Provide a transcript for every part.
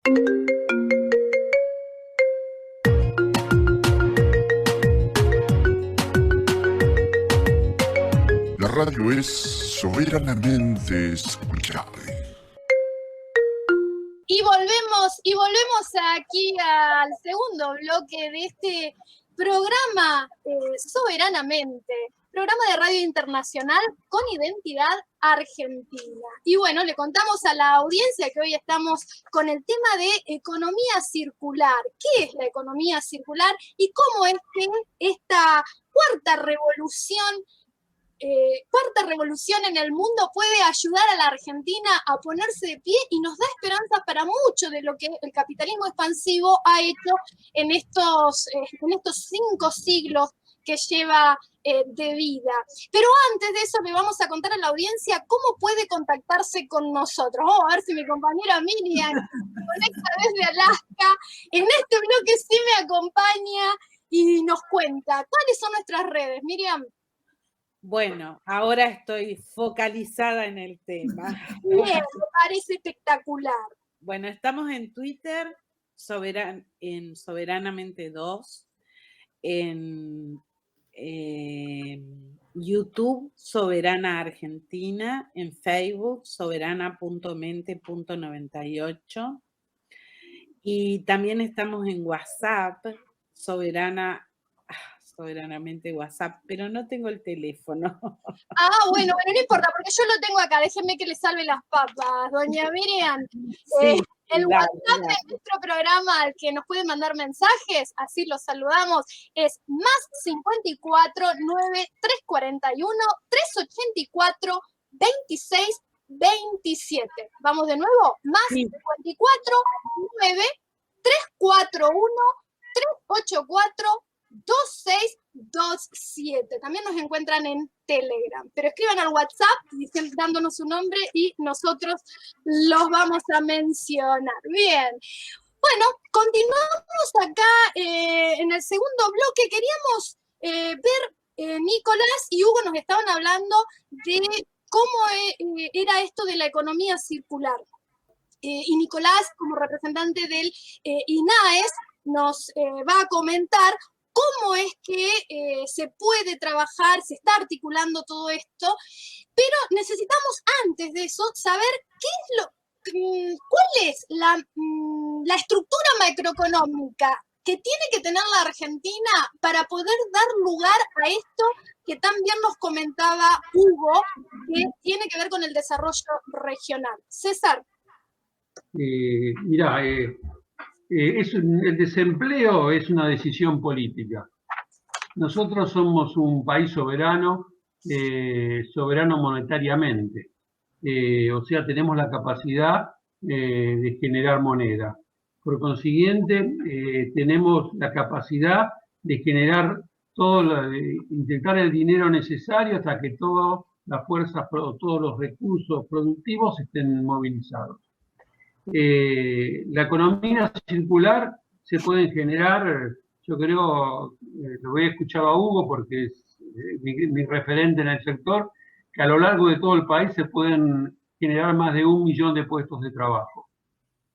La radio es soberanamente escuchable. Y volvemos aquí al segundo bloque de este programa Soberanamente, programa de radio internacional con identidad argentina. Y bueno, le contamos a la audiencia que hoy estamos con el tema de economía circular. ¿Qué es la economía circular y cómo es que esta cuarta revolución en el mundo puede ayudar a la Argentina a ponerse de pie y nos da esperanza para mucho de lo que el capitalismo expansivo ha hecho en estos 5 siglos que lleva de vida. Pero antes de eso le vamos a contar a la audiencia cómo puede contactarse con nosotros. Vamos a ver si mi compañera Miriam conecta desde Alaska. En este bloque sí me acompaña y nos cuenta cuáles son nuestras redes. Miriam. Bueno, ahora estoy focalizada en el tema. Bien, me parece espectacular. Bueno, estamos en Twitter, en Soberanamente 2, en YouTube, Soberana Argentina, en Facebook, soberana.mente.98, y también estamos en WhatsApp, Soberanamente WhatsApp, pero no tengo el teléfono. Bueno, no importa, porque yo lo tengo acá. Déjenme que le salve las papas, doña Miriam. Sí, el WhatsApp de nuestro programa al que nos pueden mandar mensajes, así los saludamos, es +54 9 341 384 26 27. Vamos de nuevo, +54 9 341 384 2627. También nos encuentran en Telegram, pero escriban al WhatsApp dándonos su nombre y nosotros los vamos a mencionar. Bien, bueno, continuamos acá en el segundo bloque. Queríamos ver, Nicolás y Hugo nos estaban hablando de cómo era esto de la economía circular. Y Nicolás, como representante del INAES, nos va a comentar cómo es que se puede trabajar, se está articulando todo esto, pero necesitamos antes de eso saber cuál es la estructura macroeconómica que tiene que tener la Argentina para poder dar lugar a esto que también nos comentaba Hugo, que tiene que ver con el desarrollo regional. César. Mirá, el desempleo es una decisión política. Nosotros somos un país soberano, soberano monetariamente. O sea, tenemos la capacidad de generar moneda. Por consiguiente, tenemos la capacidad de generar inyectar el dinero necesario hasta que todas las fuerzas, todos los recursos productivos estén movilizados. La economía circular se puede generar, yo creo, lo voy a escuchar a Hugo porque es mi referente en el sector, que a lo largo de todo el país se pueden generar más de 1 millón de puestos de trabajo.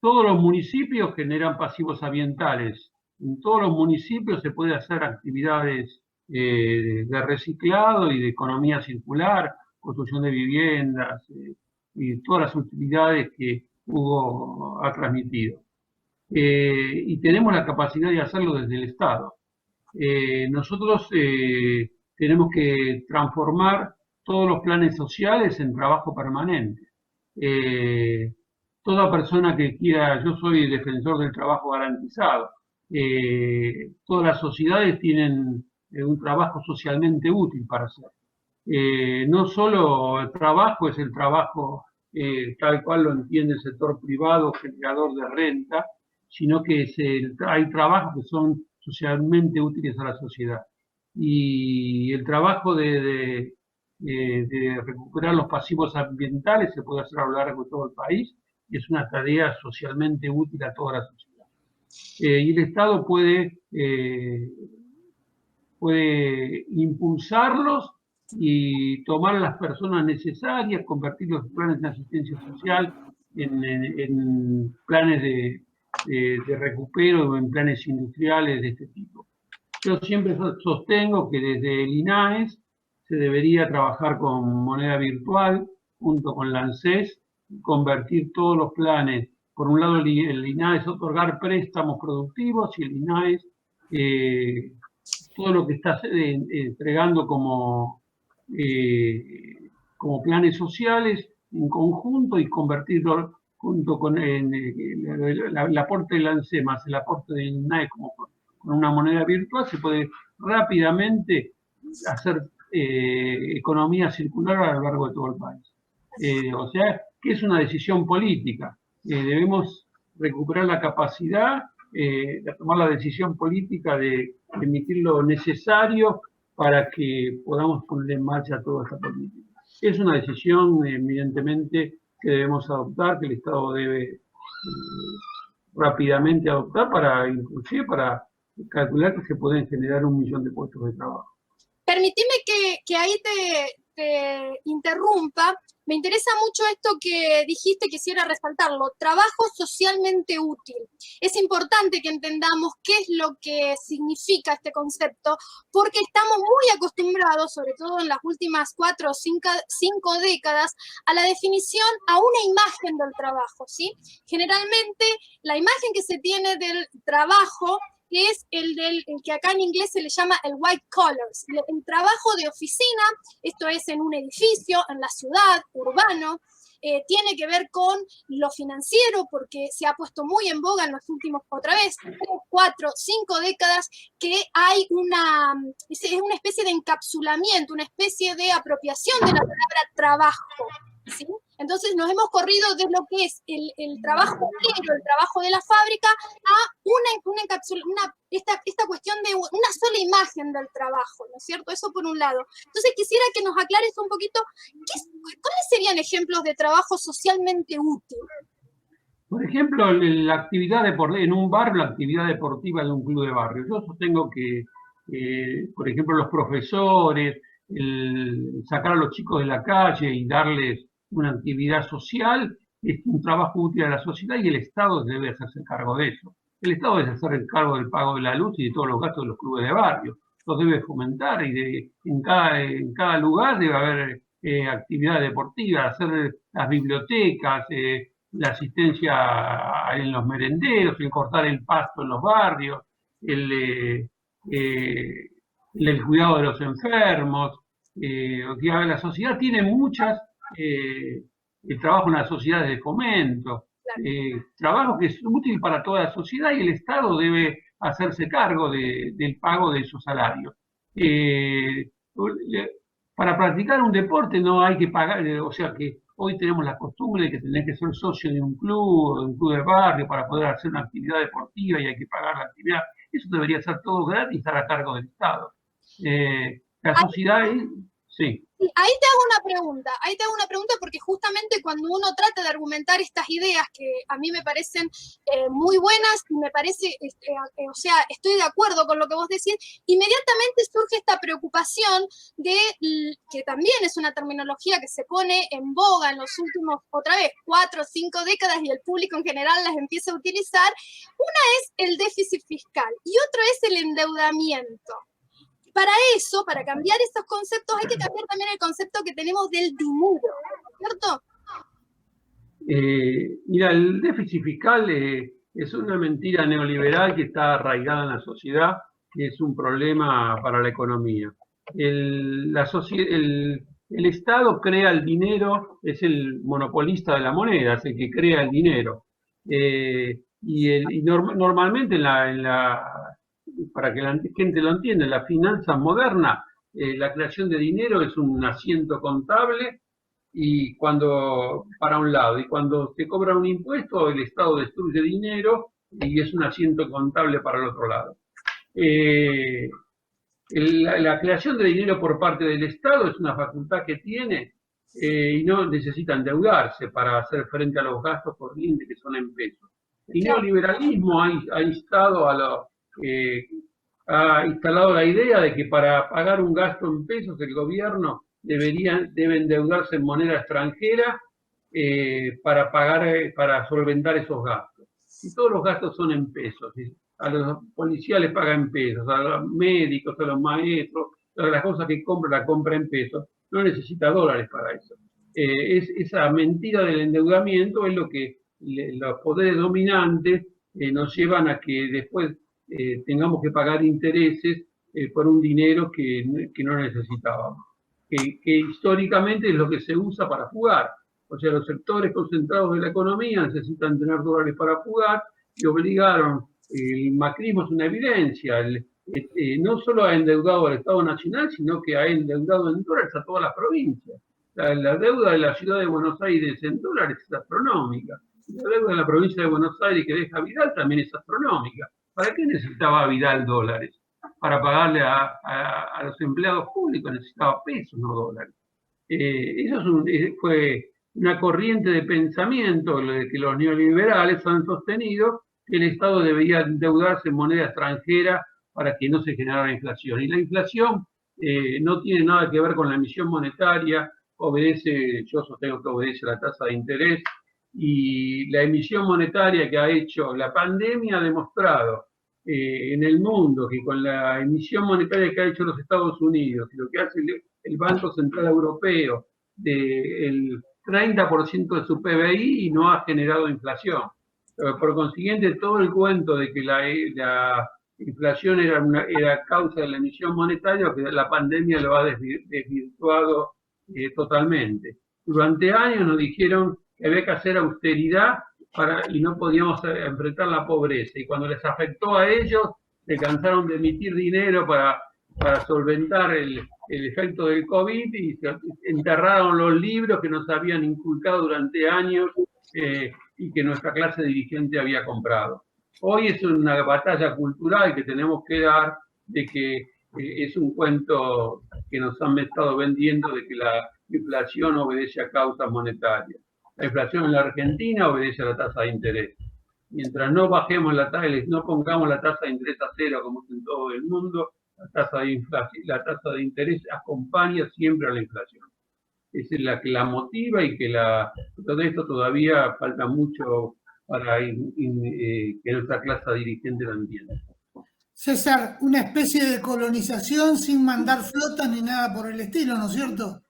Todos los municipios generan pasivos ambientales. En todos los municipios se puede hacer actividades de reciclado y de economía circular, construcción de viviendas y todas las utilidades que Hugo ha transmitido. Y tenemos la capacidad de hacerlo desde el Estado. Nosotros tenemos que transformar todos los planes sociales en trabajo permanente. Toda persona que quiera, yo soy defensor del trabajo garantizado. Todas las sociedades tienen un trabajo socialmente útil para hacer. No solo el trabajo es el trabajo tal cual lo entiende el sector privado, generador de renta, sino que hay trabajos que son socialmente útiles a la sociedad. Y el trabajo de recuperar los pasivos ambientales se puede hacer a lo largo de todo el país, y es una tarea socialmente útil a toda la sociedad. Y el Estado puede impulsarlos y tomar a las personas necesarias, convertir los planes de asistencia social en planes de recupero en planes industriales de este tipo. Yo siempre sostengo que desde el INAES se debería trabajar con moneda virtual junto con la ANSES, convertir todos los planes. Por un lado, el INAES otorgar préstamos productivos y el INAES todo lo que está entregando como planes sociales en conjunto y convertirlo junto con el aporte del ANSES más el aporte del INAES con una moneda virtual, se puede rápidamente hacer economía circular a lo largo de todo el país. O sea, que es una decisión política. Debemos recuperar la capacidad de tomar la decisión política de emitir lo necesario para que podamos poner en marcha toda esta política. Es una decisión, evidentemente, que debemos adoptar, que el Estado debe rápidamente adoptar inclusive para calcular que se pueden generar 1 millón de puestos de trabajo. Permitime que ahí te interrumpa. Me interesa mucho esto que dijiste, quisiera resaltarlo, trabajo socialmente útil. Es importante que entendamos qué es lo que significa este concepto, porque estamos muy acostumbrados, sobre todo en las últimas 4 o 5 décadas, a la definición, a una imagen del trabajo, ¿sí? Generalmente, la imagen que se tiene del trabajo es el que acá en inglés se le llama el white collars, el trabajo de oficina, esto es en un edificio, en la ciudad, urbano, tiene que ver con lo financiero, porque se ha puesto muy en boga en los últimos, otra vez, 3, 4, 5 décadas, que hay es una especie de encapsulamiento, una especie de apropiación de la palabra trabajo, ¿sí? Entonces nos hemos corrido de lo que es el trabajo obrero, el trabajo de la fábrica, a esta cuestión de una sola imagen del trabajo, ¿no es cierto? Eso por un lado. Entonces quisiera que nos aclares un poquito, ¿cuáles serían ejemplos de trabajo socialmente útil? Por ejemplo, la actividad en un bar, la actividad deportiva de un club de barrio. Yo sostengo que, por ejemplo, los profesores, sacar a los chicos de la calle y darles una actividad social es un trabajo útil a la sociedad y el Estado debe hacerse cargo de eso. El Estado debe hacer cargo del pago de la luz y de todos los gastos de los clubes de barrio. Los debe fomentar y en cada lugar debe haber actividad deportiva, hacer las bibliotecas, la asistencia en los merenderos, el cortar el pasto en los barrios, el cuidado de los enfermos. La sociedad tiene el trabajo en las sociedades de fomento, trabajo que es útil para toda la sociedad y el Estado debe hacerse cargo del pago de esos salarios. Para practicar un deporte no hay que pagar, o sea que hoy tenemos la costumbre de que tenés que ser socio de un club de barrio para poder hacer una actividad deportiva y hay que pagar la actividad. Eso debería ser todo gratis y estar a cargo del Estado. La sociedad es... Sí. Ahí te hago una pregunta porque justamente cuando uno trata de argumentar estas ideas que a mí me parecen muy buenas y me parece, o sea, estoy de acuerdo con lo que vos decís, inmediatamente surge esta preocupación de, que también es una terminología que se pone en boga en los últimos, otra vez, 4 o 5 décadas y el público en general las empieza a utilizar. Una es el déficit fiscal y otro es el endeudamiento. Para eso, para cambiar esos conceptos, hay que cambiar también el concepto que tenemos del dinero, ¿cierto? Mira, el déficit fiscal es una mentira neoliberal que está arraigada en la sociedad, que es un problema para la economía. El Estado crea el dinero, es el monopolista de la moneda, es el que crea el dinero. Normalmente para que la gente lo entienda, en la finanza moderna, la creación de dinero es un asiento contable y para un lado, y cuando se cobra un impuesto, el Estado destruye dinero y es un asiento contable para el otro lado. La creación de dinero por parte del Estado es una facultad que tiene y no necesita endeudarse para hacer frente a los gastos corrientes que son en pesos. El neoliberalismo ha instalado la idea de que para pagar un gasto en pesos el gobierno debe endeudarse en moneda extranjera para solventar esos gastos. y todos los gastos son en pesos. A los policías les pagan en pesos, a los médicos, a los maestros, todas las cosas que compra, la compra en pesos, no necesita dólares para eso. Esa mentira del endeudamiento es lo que los poderes dominantes nos llevan a que después tengamos que pagar intereses por un dinero que no necesitábamos, que históricamente es lo que se usa para jugar. O sea, los sectores concentrados de la economía necesitan tener dólares para jugar y obligaron, el macrismo es una evidencia, no solo ha endeudado al Estado Nacional, sino que ha endeudado en dólares a todas las provincias. La deuda de la ciudad de Buenos Aires en dólares es astronómica. La deuda de la provincia de Buenos Aires que deja Vidal también es astronómica. ¿Para qué necesitaba Vidal dólares? Para pagarle a los empleados públicos necesitaba pesos, no dólares. Eso fue una corriente de pensamiento que los neoliberales han sostenido, que el Estado debería endeudarse en moneda extranjera para que no se generara inflación. Y la inflación no tiene nada que ver con la emisión monetaria, yo sostengo que obedece a la tasa de interés, y la emisión monetaria que ha hecho la pandemia ha demostrado en el mundo que con la emisión monetaria que ha hecho los Estados Unidos y lo que hace el Banco Central Europeo del 30% de su PBI no ha generado inflación. Por consiguiente, todo el cuento de que la inflación era causa de la emisión monetaria, que la pandemia lo ha desvirtuado totalmente. Durante años nos dijeron que había que hacer austeridad y no podíamos enfrentar la pobreza. Y cuando les afectó a ellos, se cansaron de emitir dinero para solventar el efecto del COVID y se enterraron los libros que nos habían inculcado durante años y que nuestra clase dirigente había comprado. Hoy es una batalla cultural que tenemos que dar, de que es un cuento que nos han estado vendiendo de que la inflación obedece a causas monetarias. La inflación en la Argentina obedece a la tasa de interés. Mientras no bajemos no pongamos la tasa de interés a cero como es en todo el mundo, la tasa de interés acompaña siempre a la inflación. Esa es la que la motiva y que todo esto todavía falta mucho para que nuestra clase dirigente lo entienda. César, una especie de colonización sin mandar flotas ni nada por el estilo, ¿no es cierto?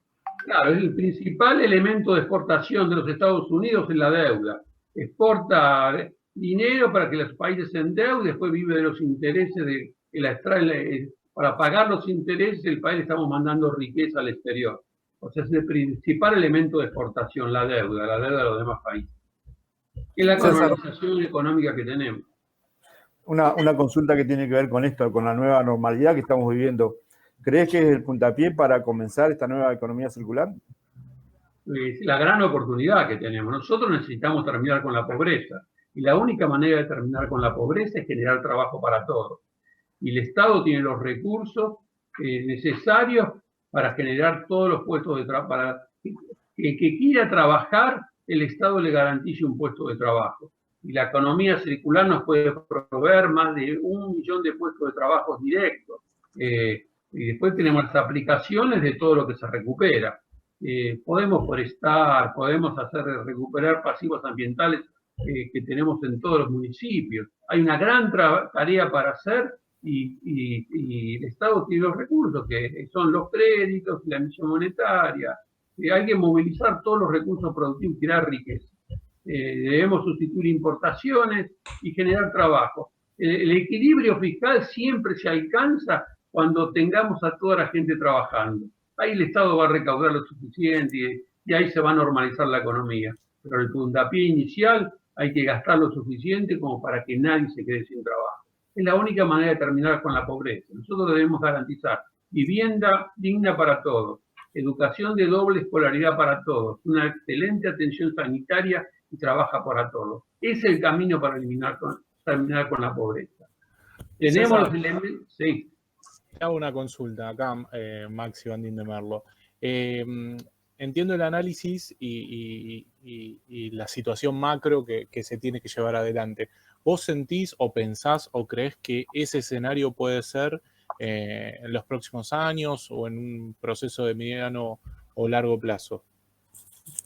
Claro, el principal elemento de exportación de los Estados Unidos es la deuda. Exporta dinero para que los países se endeuden, después vive de los intereses que la extrae. Para pagar los intereses, el país le estamos mandando riqueza al exterior. O sea, es el principal elemento de exportación, la deuda de los demás países. Es la colonización económica que tenemos. Una consulta que tiene que ver con esto, con la nueva normalidad que estamos viviendo. ¿Crees que es el puntapié para comenzar esta nueva economía circular? Es la gran oportunidad que tenemos. Nosotros necesitamos terminar con la pobreza. Y la única manera de terminar con la pobreza es generar trabajo para todos. Y el Estado tiene los recursos necesarios para generar todos los puestos de trabajo. Para que quiera trabajar, el Estado le garantice un puesto de trabajo. Y la economía circular nos puede proveer más de 1 millón de puestos de trabajo directos. Y después tenemos las aplicaciones de todo lo que se recupera. Podemos forestar, podemos recuperar pasivos ambientales que tenemos en todos los municipios. Hay una gran tarea para hacer y el Estado tiene los recursos, que son los créditos, la emisión monetaria. Hay que movilizar todos los recursos productivos, crear riqueza. Debemos sustituir importaciones y generar trabajo. El equilibrio fiscal siempre se alcanza cuando tengamos a toda la gente trabajando. Ahí el Estado va a recaudar lo suficiente y ahí se va a normalizar la economía. Pero el puntapié inicial hay que gastar lo suficiente como para que nadie se quede sin trabajo. Es la única manera de terminar con la pobreza. Nosotros debemos garantizar vivienda digna para todos, educación de doble escolaridad para todos, una excelente atención sanitaria y trabaja para todos. Es el camino para terminar con la pobreza. Tenemos los elementos... Sí. Te hago una consulta acá, Maxi Bandín de Merlo. Entiendo el análisis y la situación macro que se tiene que llevar adelante. ¿Vos sentís o pensás o creés que ese escenario puede ser en los próximos años o en un proceso de mediano o largo plazo?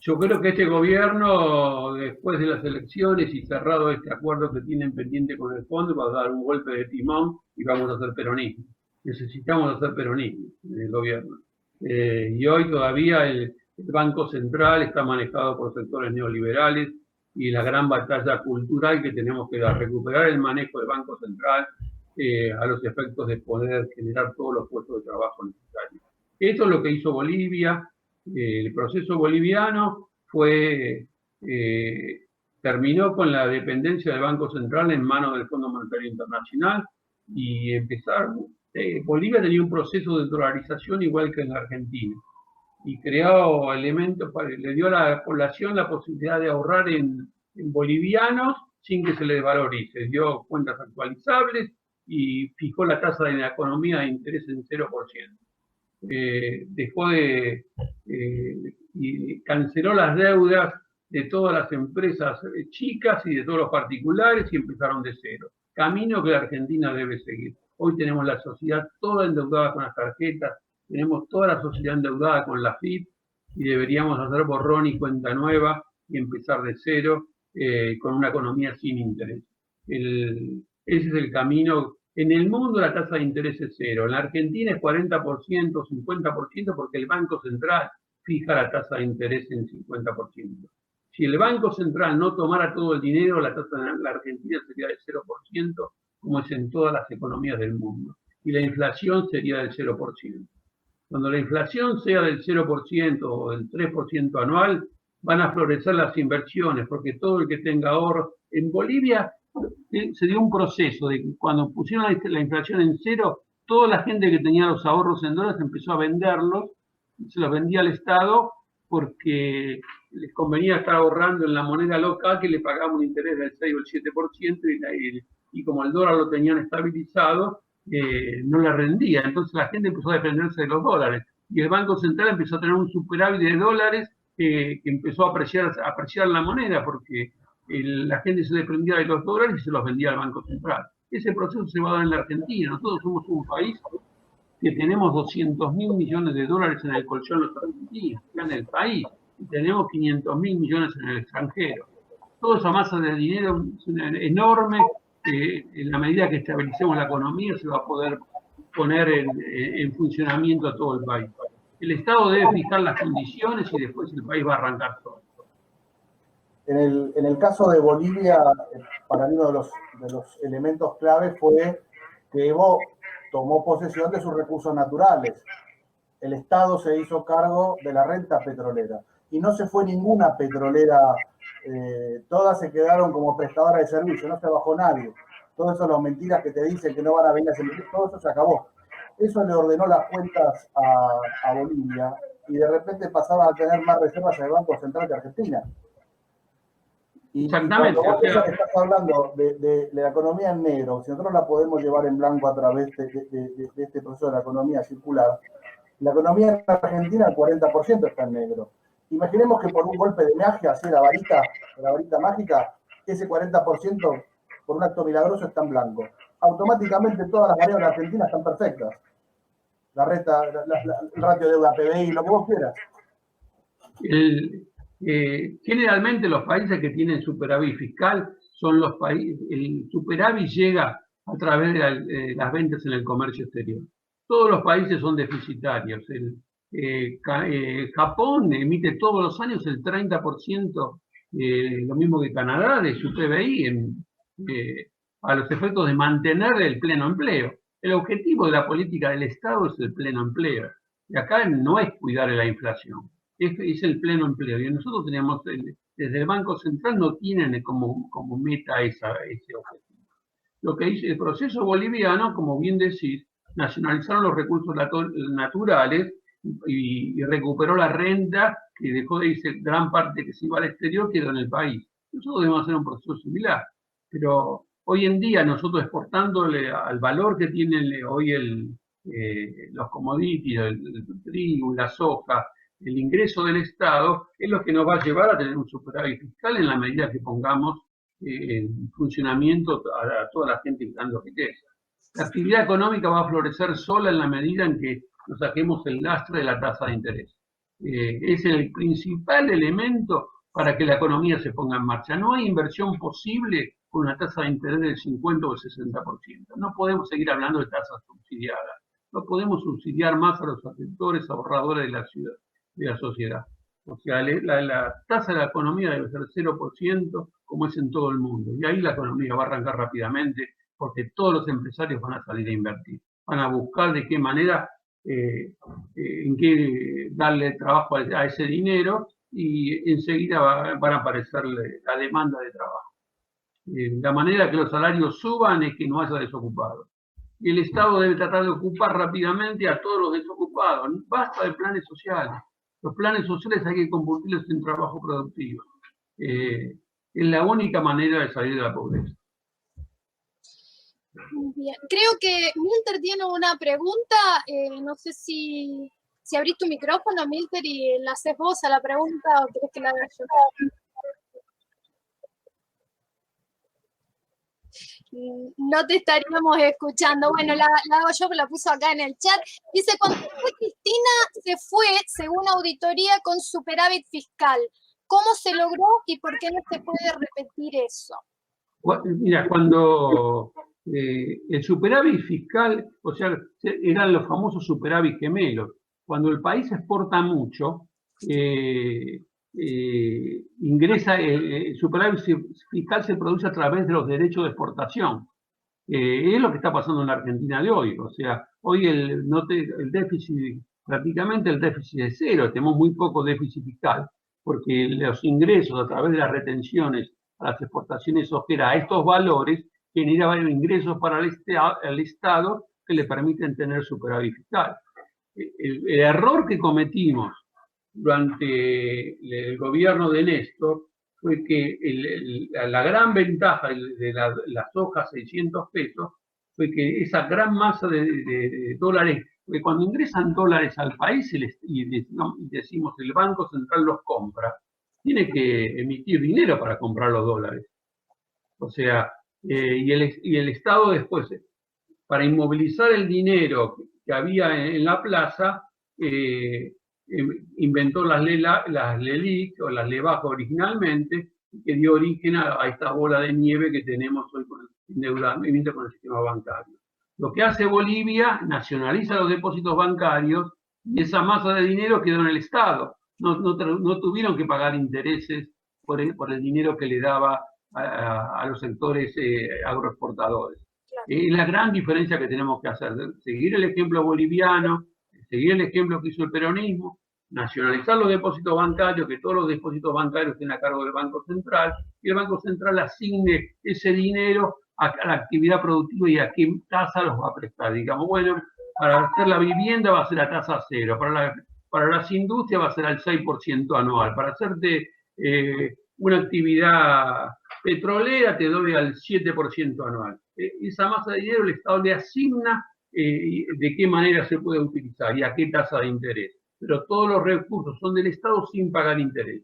Yo creo que este gobierno, después de las elecciones y cerrado este acuerdo que tienen pendiente con el fondo, va a dar un golpe de timón y vamos a hacer peronismo. Necesitamos hacer peronismo en el gobierno. Y hoy todavía el Banco Central está manejado por sectores neoliberales y la gran batalla cultural que tenemos que dar, recuperar el manejo del Banco Central a los efectos de poder generar todos los puestos de trabajo necesarios. Esto es lo que hizo Bolivia. El proceso boliviano terminó con la dependencia del Banco Central en manos del Fondo Monetario Internacional y Bolivia tenía un proceso de dolarización igual que en la Argentina y creó elementos, le dio a la población la posibilidad de ahorrar en bolivianos sin que se les valorice, dio cuentas actualizables y fijó la tasa de la economía de interés en 0%. Dejó y canceló las deudas de todas las empresas chicas y de todos los particulares y empezaron de cero. Camino que la Argentina debe seguir. Hoy tenemos la sociedad toda endeudada con las tarjetas, tenemos toda la sociedad endeudada con la FIP y deberíamos hacer borrón y cuenta nueva y empezar de cero con una economía sin interés. Ese es el camino. En el mundo la tasa de interés es cero. En la Argentina es 40%, 50%, porque el Banco Central fija la tasa de interés en 50%. Si el Banco Central no tomara todo el dinero, la tasa en la Argentina sería del 0%, como es en todas las economías del mundo. Y la inflación sería del 0%. Cuando la inflación sea del 0% o del 3% anual, van a florecer las inversiones, porque todo el que tenga ahorro... En Bolivia se dio un proceso de que cuando pusieron la inflación en cero, toda la gente que tenía los ahorros en dólares empezó a venderlos, se los vendía al Estado porque les convenía estar ahorrando en la moneda local que le pagaba un interés del 6 o el 7% y como el dólar lo tenían estabilizado, no le rendía. Entonces la gente empezó a dependerse de los dólares y el Banco Central empezó a tener un superávit de dólares que empezó a apreciar la moneda porque la gente se dependía de los dólares y se los vendía al Banco Central. Ese proceso se va a dar en la Argentina. Nosotros somos un país que tenemos 200.000 millones de dólares en el colchón los argentinos, en el país, y tenemos 500.000 millones en el extranjero. Toda esa masa de dinero es enorme, en la medida que estabilicemos la economía se va a poder poner en funcionamiento a todo el país. El Estado debe fijar las condiciones y después el país va a arrancar todo. En el caso de Bolivia, para mí uno de los elementos clave fue que Evo tomó posesión de sus recursos naturales. El Estado se hizo cargo de la renta petrolera y no se fue ninguna petrolera, todas se quedaron como prestadoras de servicio, no se bajó nadie. Todo eso, las mentiras que te dicen que no van a venir a emitir, todo eso se acabó. Eso le ordenó las cuentas a Bolivia y de repente pasaban a tener más reservas en el Banco Central que Argentina. Exactamente. Cuando vos estás hablando de la economía en negro, si nosotros la podemos llevar en blanco a través de este proceso de la economía circular, la economía en Argentina el 40% está en negro. Imaginemos que por un golpe de magia, así la varita mágica, ese 40% por un acto milagroso está en blanco. Automáticamente todas las variables argentinas están perfectas. La renta, el ratio deuda PBI, lo que vos quieras. Generalmente los países que tienen superávit fiscal son los países, el superávit llega a través de las ventas en el comercio exterior. Todos los países son deficitarios. Japón emite todos los años el 30%, lo mismo que Canadá, de su PBI a los efectos de mantener el pleno empleo. El objetivo de la política del Estado es el pleno empleo. Y acá no es cuidar la inflación. Es el pleno empleo. Y nosotros tenemos, desde el Banco Central no tienen como meta ese objetivo. Lo que hizo el proceso boliviano, como bien decís, nacionalizaron los recursos naturales y recuperó la renta que dejó de irse gran parte que se iba al exterior, quedó en el país. Nosotros debemos hacer un proceso similar. Pero hoy en día nosotros exportándole al valor que tienen hoy los commodities, el trigo, la soja, el ingreso del Estado es lo que nos va a llevar a tener un superávit fiscal en la medida que pongamos en funcionamiento a toda la gente creando riqueza. La actividad económica va a florecer sola en la medida en que nos saquemos el lastre de la tasa de interés. Es el principal elemento para que la economía se ponga en marcha. No hay inversión posible con una tasa de interés del 50 o el 60%. No podemos seguir hablando de tasas subsidiadas. No podemos subsidiar más a los sectores ahorradores de la ciudad, de la sociedad. O sea, la tasa de la economía debe ser 0%, como es en todo el mundo. Y ahí la economía va a arrancar rápidamente, porque todos los empresarios van a salir a invertir. Van a buscar de qué manera, en qué darle trabajo a ese dinero, y enseguida van a aparecer la demanda de trabajo. La manera que los salarios suban es que no haya desocupados. Y el Estado debe tratar de ocupar rápidamente a todos los desocupados. Basta de planes sociales. Los planes sociales hay que convertirlos en trabajo productivo. Es la única manera de salir de la pobreza. Bien. Creo que Milter tiene una pregunta. No sé si abrís tu micrófono, Milter, y la haces vos a la pregunta, o querés que la haga yo. No te estaríamos escuchando. Bueno, la hago yo, que la puso acá en el chat. Dice, cuando fue Cristina, se fue, según auditoría, con superávit fiscal. ¿Cómo se logró y por qué no se puede repetir eso? Mira, cuando el superávit fiscal, o sea, eran los famosos superávit gemelos. Cuando el país exporta mucho, ingresa, el superávit fiscal se produce a través de los derechos de exportación. Es lo que está pasando en la Argentina de hoy. O sea, hoy el déficit, prácticamente el déficit es cero, tenemos muy poco déficit fiscal, porque los ingresos a través de las retenciones a las exportaciones exógenas a estos valores generaban ingresos para el Estado que le permiten tener superávit fiscal. El error que cometimos durante el gobierno de Néstor fue que la gran ventaja de las hojas 600 pesos fue que esa gran masa de dólares, porque cuando ingresan dólares al país y decimos el Banco Central los compra, tiene que emitir dinero para comprar los dólares. O sea, y el Estado después, para inmovilizar el dinero que había en la plaza, inventó las LELIQ o las LEBAJ originalmente, que dio origen a esta bola de nieve que tenemos hoy con el endeudamiento con el sistema bancario. Lo que hace Bolivia, nacionaliza los depósitos bancarios y esa masa de dinero quedó en el Estado. No tuvieron que pagar intereses por el dinero que le daba a los sectores agroexportadores. Es la gran diferencia que tenemos que hacer, seguir el ejemplo boliviano, seguir el ejemplo que hizo el peronismo, nacionalizar los depósitos bancarios, que todos los depósitos bancarios estén a cargo del Banco Central, y el Banco Central asigne ese dinero a la actividad productiva y a qué tasa los va a prestar. Digamos, bueno, para hacer la vivienda va a ser a tasa cero, para las industrias va a ser al 6% anual, para hacerte una actividad petrolera te doy al 7% anual. Esa masa de dinero el Estado le asigna de qué manera se puede utilizar y a qué tasa de interés. Pero todos los recursos son del Estado sin pagar interés.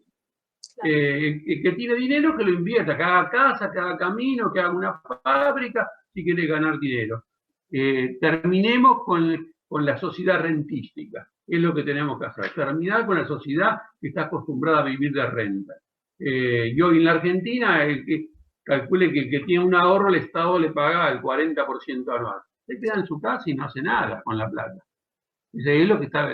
El que tiene dinero que lo invierta, que haga casa, que haga camino, que haga una fábrica, si quiere ganar dinero. Terminemos con la sociedad rentística. Es lo que tenemos que hacer. Terminar con la sociedad que está acostumbrada a vivir de renta. Y hoy en la Argentina, el que calcule que el que tiene un ahorro, el Estado le paga el 40% anual. Se queda en su casa y no hace nada con la plata. Es lo que está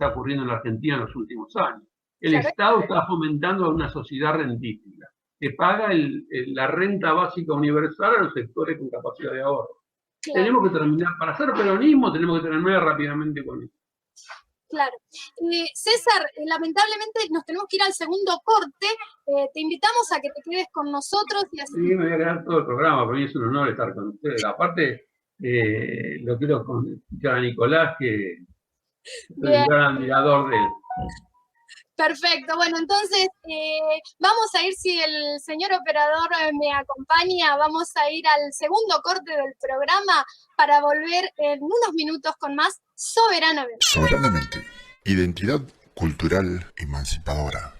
ocurriendo en la Argentina en los últimos años. El Estado está fomentando una sociedad rentística que paga la renta básica universal a los sectores con capacidad de ahorro. Claro. Tenemos que terminar, para hacer peronismo, tenemos que terminar rápidamente con eso. Claro. César, lamentablemente nos tenemos que ir al segundo corte. Te invitamos a que te quedes con nosotros. Y así... Sí, me voy a quedar todo el programa, para mí es un honor estar con ustedes. Aparte, lo quiero escuchar a Nicolás, que soy un gran admirador de él. Perfecto, bueno, entonces vamos a ir, si el señor operador me acompaña, vamos a ir al segundo corte del programa para volver en unos minutos con más Soberanamente. Soberanamente, identidad cultural emancipadora.